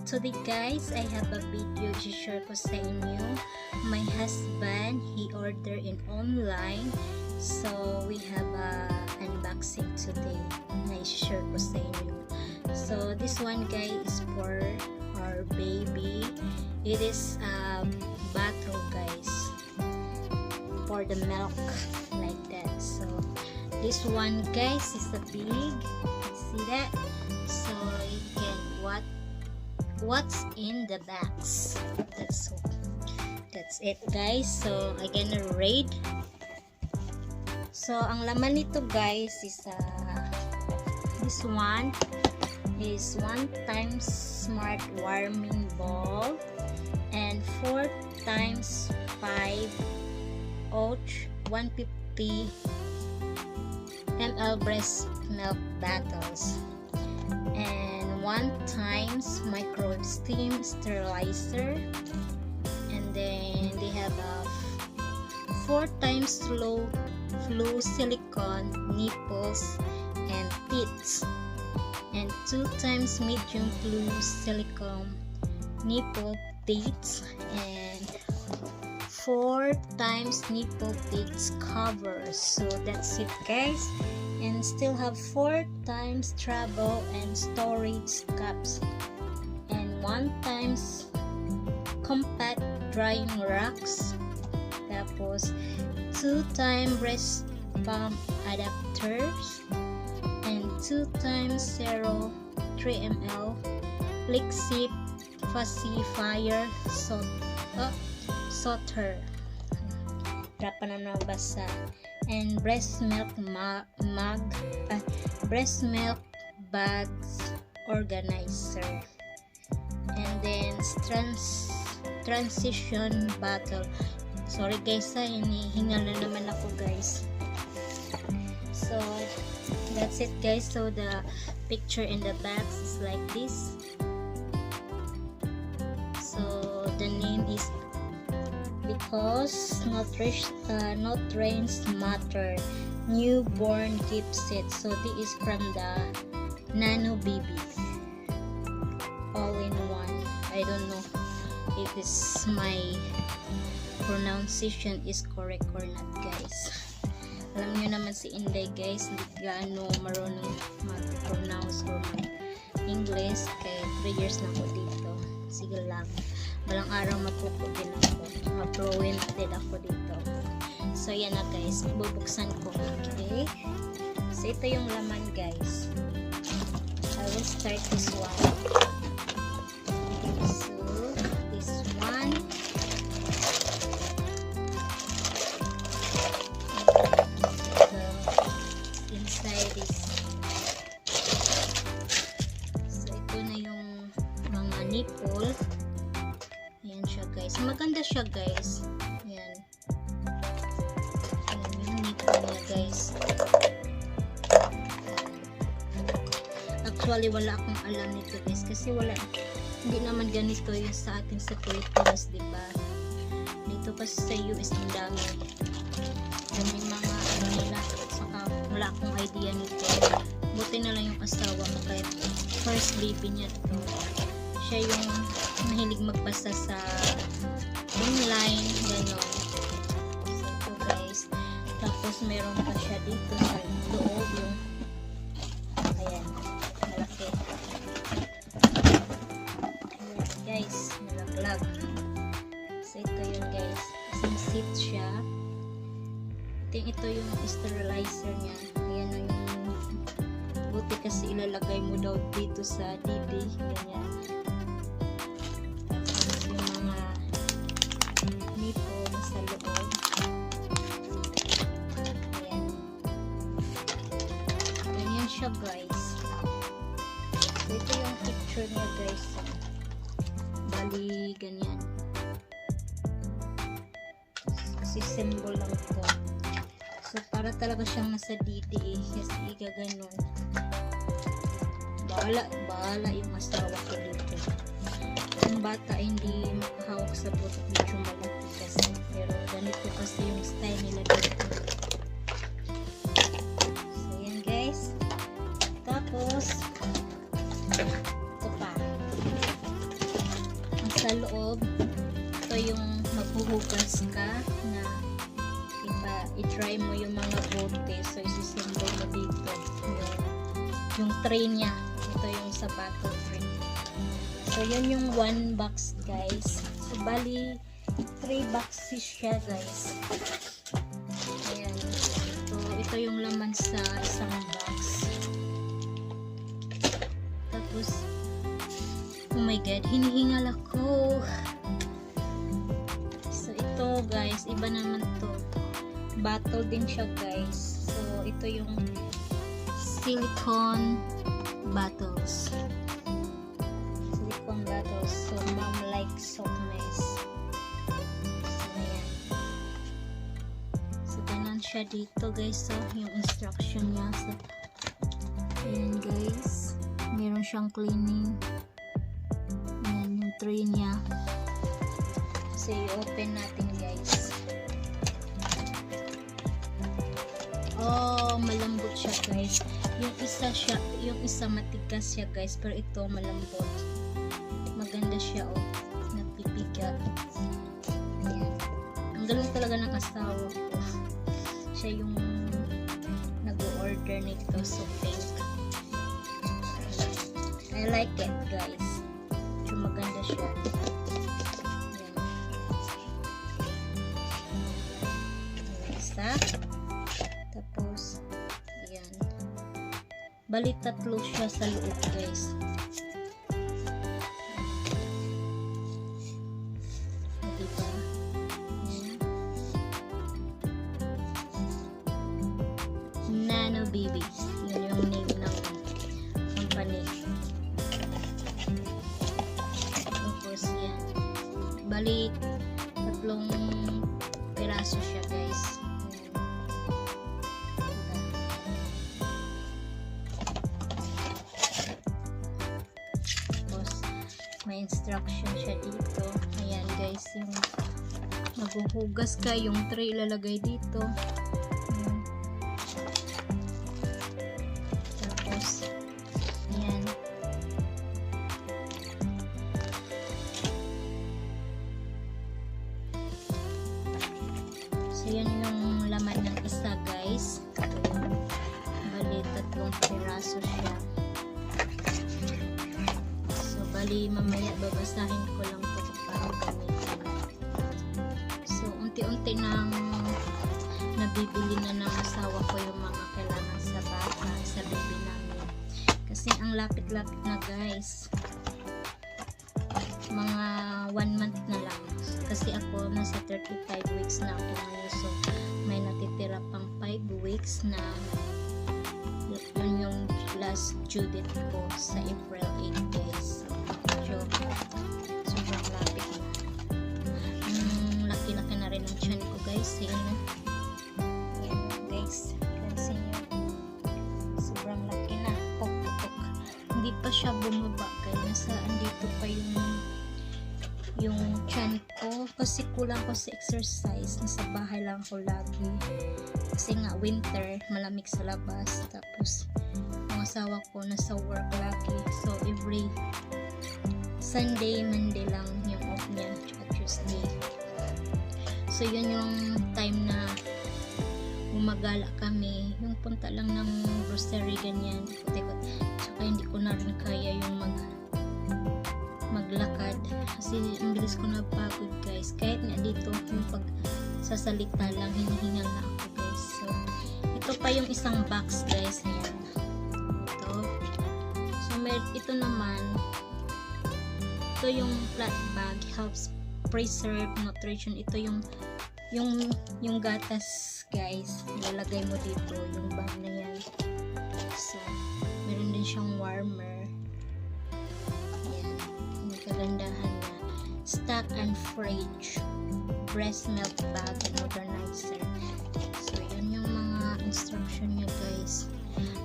today guys, I have a video i-share ko sa inyo. My husband, he ordered in online. So, we have a unboxing today na i-share ko sa inyo. So, this one guys is for our baby. It is a bottle guys for the milk like that. So, this one guys is a big. See that? So, you can what's in the box. That's it guys. So I gonna read. So ang laman nito guys is this one is 1 times smart warming ball and 4 times 5 ouch 150 ml breast milk bottles and 1 times micro steam sterilizer, and then they have a 4 times low flow silicone nipples and teats, and 2 times medium flow silicone nipple teats, and 4 times nipple teats covers. So that's it guys. And still have 4 times travel and storage cups, and 1 times compact drying racks, tapos 2 times breast pump adapters, and 2 times 0 3 ml flexi pacifier soter dapat na nabasa, and breast milk breast milk bags organizer, and then transition bottle. Sorry guys, hinihingal na naman ako guys. So that's it guys. So the picture in the box is like this. So the name is because nutrients matter newborn gift set. So this is from the Nanobebe all in one. I don't know if it's my pronunciation is correct or not guys. Alam nyo naman si Inday guys, hindi gaano marunong mag-pronounce or mag-English, kaya 3 years na ako dito. Sige lang, balang araw matuto din ako, ma-fluent din ako dito. So yan na guys, bubuksan ko. Okay, so ito yung laman guys. I will start this one. So this one, inside is, so ito na yung mga nipple. Ayan siya guys, maganda siya guys. Ayan, ayan yung nipple niya guys. Actually wala akong alam nito guys, kasi hindi naman ganito yung sa atin sa Philippines, diba? Dito kasi sa US ang dami mga ano nila, saka wala akong idea nito. Buti na lang yung asawa mo, kahit first baby niya to, siya yung mahilig magbasa sa online, gano'n. So ito guys, tapos meron pa siya dito sa loob yung, ayan, malaki. Ayan guys, nalaglag. So ito yun guys, isang seat siya. Ito yung sterilizer niya. Ayan na yung, buti kasi ilalagay mo daw dito sa didi, ganyan. Tapos yung mga nipple sa loob. Ayan, ganyan siya guys. So ito yung picture niya guys, bali ganyan, kasi symbol lang ito. So para talaga siyang nasa didi kasi gaganon. Bahala yung asawa ko dito. Ang bata hindi makahawak sa butot, medyo malaki kasi, pero ganito kasi yung style nila dito. So yan guys. Tapos ito pa, loob, ito yung maghuhugas ka na i-try mo yung mga bote. So isisimbol mo dito yung tray niya. Ito yung sa bottle tray. So yun yung 1 box guys. So bali 3 boxes siya guys. Ayan. So ito yung laman sa isang box. Tapos oh my god, hinihingal ako. So ito guys, iba naman to. Bottle din siya guys. So ito yung silicone bottles. Silicone bottles. So mom like softness. So ayan. So ganun siya dito guys. So yung instruction niya. So ayan guys. Meron siyang cleaning. Ayan yung tray niya. So i-open natin guys. Oh, malambot siya guys. Yung isa matigas siya guys, pero ito malambot. Maganda siya oh. Napipigat. Ayan. Ang galing talaga ng asawa ko. Siya yung nag-order nito, so pink. I like it guys. So maganda siya. Ayan. Isa. Tapos, ayan. Bali tatlo siya sa loob guys. Diba? Ayan. Nanobebe. Yun yung name ng company. Tapos, yan. Bali tatlong piraso siya guys. May instruction siya dito. Ayan guys, yung maghuhugas ka, yung tray ilalagay dito. Ayan. Tapos ayan. So yan yung laman ng isa guys. Ayan. Bali tatlong piraso siya. Bali, mamaya babasahin ko lang ito kung paano gamitin. So, unti-unti nang nabibili na ng asawa ko yung mga kailangan sa bata, sa baby namin. Kasi ang lapit-lapit na guys. Mga 1 month na lang. Kasi ako, nasa 35 weeks na ako ngayon. So, may natitira pang 5 weeks na yun yung last due date ko sa April 8 guys. Sobrang lapit na. Laki-laki na rin ang tiyan ko guys. Ayan guys, pansin nyo, sobrang laki na. Pok-pok. Hindi pa siya bumaba guys. Nasa andito pa yung tiyan ko. Kasi kulang ko sa exercise. Nasa bahay lang ako lagi. Kasi nga winter, malamig sa labas. Tapos ang asawa ko nasa work lagi. So every Sunday, Monday lang yung off niya, at Tuesday. So yun yung time na gumagala kami, yung punta lang ng grocery ganyan, ikot-ikot. Saka hindi ko na rin kaya yung maglakad kasi ang bilis ko napagod guys. Kahit nga dito yung pagsasalita lang, hinihingal na ako guys. So ito pa yung isang box guys. Ayan. Ito. So ito naman, ito yung flat bag, helps preserve nutrition. Ito yung gatas guys, ilalagay mo dito yung bag na yan. So meron din siyang warmer. Ayan, yung kagandahan niya. Stock and fridge, breast milk bag, and organizer. So yun yung mga instruction niya guys.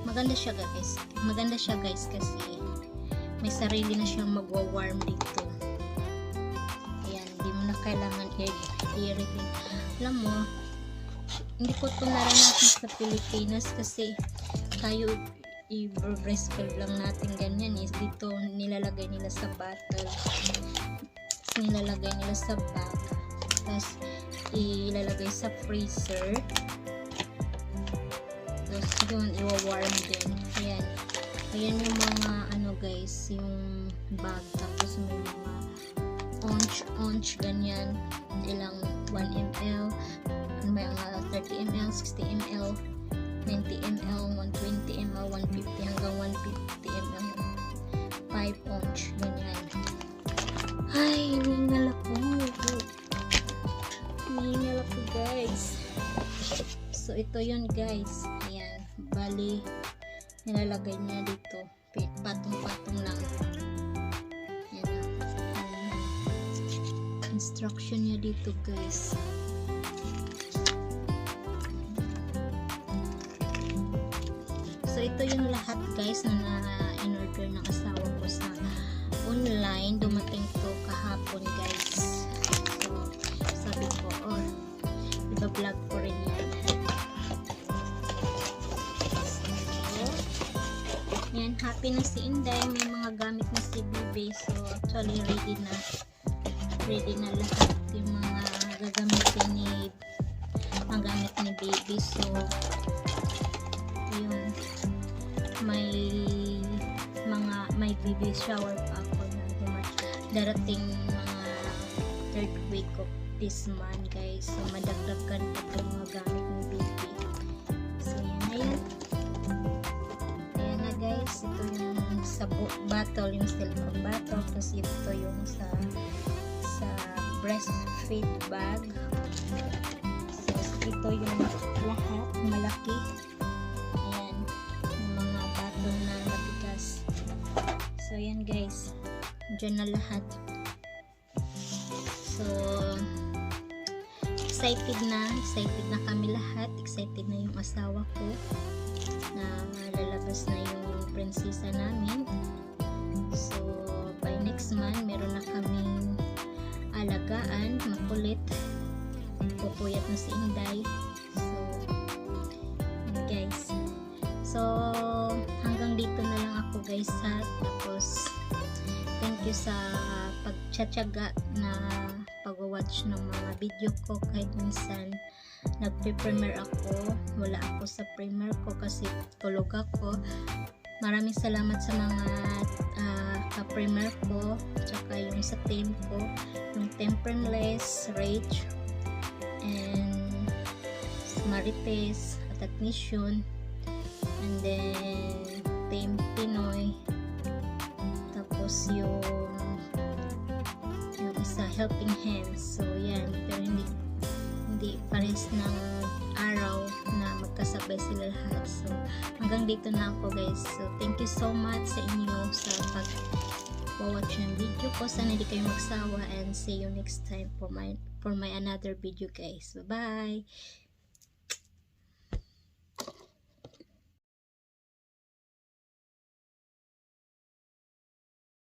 Maganda siya guys kasi may sarili na siyang magwa-warm dito. Ayan, hindi mo na kailangan i-refill. Alam mo, hindi ko ito naranasan sa Pilipinas kasi tayo i-breastfeed lang natin ganyan. Dito nilalagay nila sa bottle. nilalagay nila sa bag. Tapos ilalagay sa freezer. Tapos yun, iwa-warm din. Ayan. Ayan yung mga ano guys, yung bag. Tapos may mga ounce ganyan. Ilang 1 ml. May mga 30 ml, 60 ml, 90 ml, 120 ml, 150 hanggang 150 ml. 5 ounce ganyan. Ay, hiningal ako. Hiningal ako guys. So ito yun guys. Ayan. Bali, nilalagay niya dito. Patong-patong lang. Ayan. Instruction niya dito guys. So ito yung lahat guys na in-order ng asawa ko sa online. Dumating to kahapon guys. So sabi ko, oh, iba-vlog ko rin yan. So yan, happy na si Inday. May mga gamit na si Bebe. So actually ready na lahat yung mga gagamitin ni gamit ni Baby. So yun, may baby shower pa ako na darating mga 3rd week of this month guys. So madagdagan pa itong mga gamit ng baby. So yan na yan. Ayan na guys, ito yung sa bottle, yung silicone bottle. Tapos ito yung sa breastfeed bag. So ito yung lahat malaki. So yan guys, dyan na lahat. So excited na kami lahat. Excited na yung asawa ko na lalabas na yung prinsesa namin. So by next month meron na kaming alagaan, makulit, pupuyat na si Inday. So yan guys. So hanggang dito na lang ako guys ha. Tapos thank you sa pagtsatsaga na pag-watch ng mga video ko. Kahit minsan nagpe-premiere ako, wala ako sa premiere ko kasi tulog ako. Maraming salamat sa mga ka-premiere ko, tsaka yung sa team ko, yung Temperless, Rage, and Marites, Technician, and then Team Pinoy, tapos yung isa Helping Hands. So yan, pero hindi pares ng araw na magkasabay sila lahat. So hanggang dito na ako guys. So thank you so much sa inyo sa pag-watch ng video ko. Sana hindi kayo magsawa, and see you next time for my another video guys. Bye bye.